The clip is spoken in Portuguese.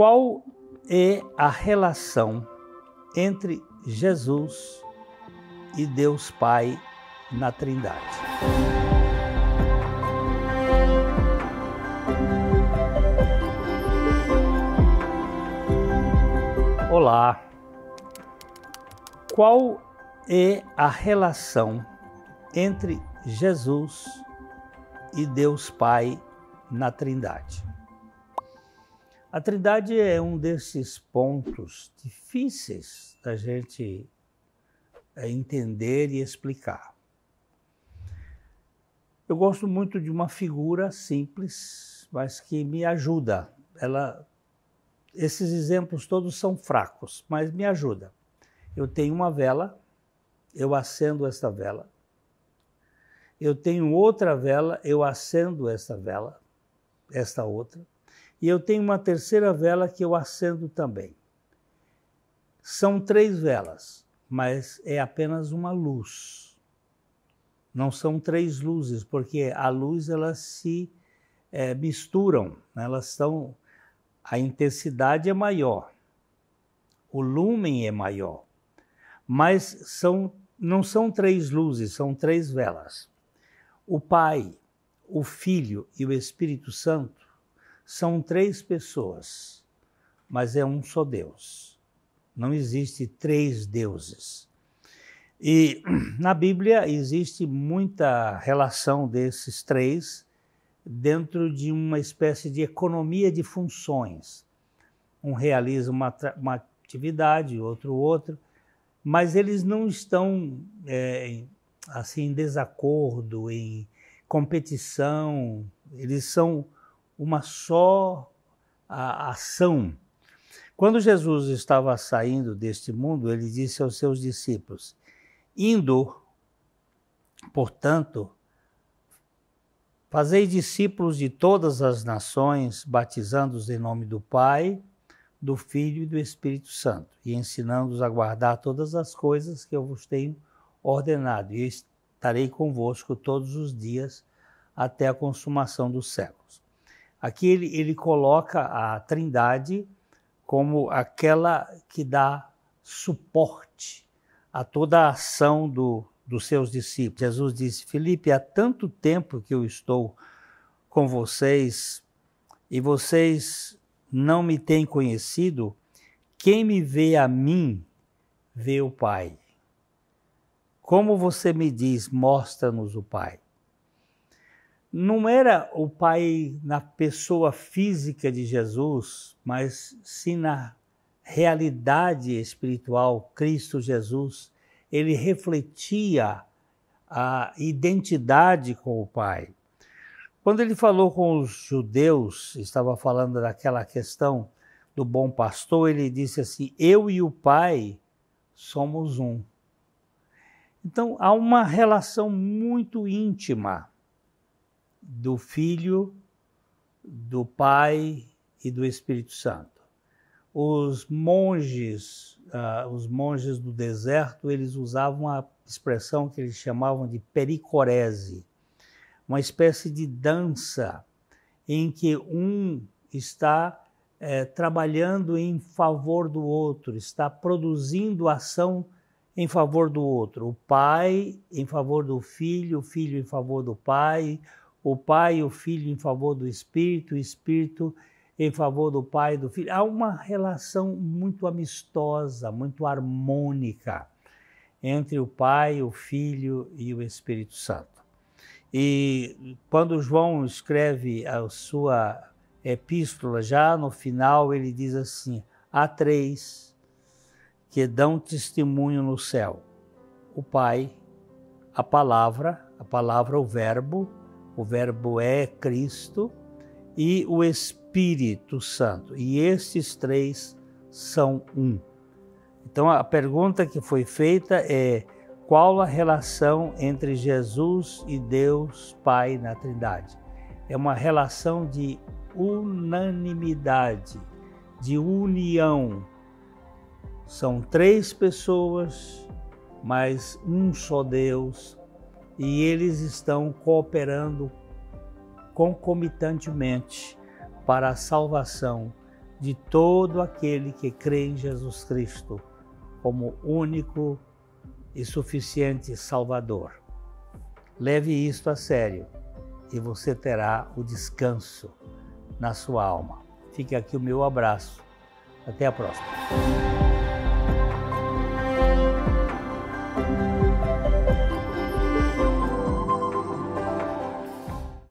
Qual é a relação entre Jesus e Deus Pai na Trindade? Olá! Qual é a relação entre Jesus e Deus Pai na Trindade? A Trindade é um desses pontos difíceis da gente entender e explicar. Eu gosto muito de uma figura simples, mas que me ajuda. Esses exemplos todos são fracos, mas me ajuda. Eu tenho uma vela, eu acendo esta vela. Eu tenho outra vela, eu acendo esta vela, esta outra. E eu tenho uma terceira vela que eu acendo também. São 3 velas, mas é apenas uma luz. Não são 3 luzes, porque a luz elas se misturam, né? A intensidade é maior, o lúmen é maior, mas não são 3 luzes, são 3 velas. O Pai, o Filho e o Espírito Santo são 3 pessoas, mas é um só Deus. Não existe 3 deuses. E na Bíblia existe muita relação desses 3 dentro de uma espécie de economia de funções. Um realiza uma atividade, outro outra, mas eles não estão assim em desacordo, em competição, eles são uma só ação. Quando Jesus estava saindo deste mundo, ele disse aos seus discípulos: indo, portanto, fazei discípulos de todas as nações, batizando-os em nome do Pai, do Filho e do Espírito Santo, e ensinando-os a guardar todas as coisas que eu vos tenho ordenado, e estarei convosco todos os dias até a consumação dos séculos. Aqui ele coloca a Trindade como aquela que dá suporte a toda a ação dos seus discípulos. Jesus disse: Filipe, há tanto tempo que eu estou com vocês e vocês não me têm conhecido, quem me vê a mim, vê o Pai. Como você me diz, mostra-nos o Pai. Não era o Pai na pessoa física de Jesus, mas sim na realidade espiritual, Cristo Jesus. Ele refletia a identidade com o Pai. Quando ele falou com os judeus, estava falando daquela questão do bom pastor, ele disse assim: eu e o Pai somos um. Então há uma relação muito íntima do Filho, do Pai e do Espírito Santo. Os monges do deserto, eles usavam a expressão que eles chamavam de pericorese, uma espécie de dança em que um está trabalhando em favor do outro, está produzindo ação em favor do outro. O Pai em favor do Filho, o Filho em favor do Pai, o Pai e o Filho em favor do Espírito, o Espírito em favor do Pai e do Filho. Há uma relação muito amistosa, muito harmônica entre o Pai, o Filho e o Espírito Santo. E quando João escreve a sua epístola, já no final ele diz assim: há 3 que dão testemunho no céu: o Pai, a palavra, o verbo é Cristo, e o Espírito Santo. E estes 3 são um. Então a pergunta que foi feita é: qual a relação entre Jesus e Deus Pai na Trindade? É uma relação de unanimidade, de união. São 3 pessoas, mas um só Deus, e eles estão cooperando concomitantemente para a salvação de todo aquele que crê em Jesus Cristo como único e suficiente Salvador. Leve isto a sério e você terá o descanso na sua alma. Fica aqui o meu abraço. Até a próxima.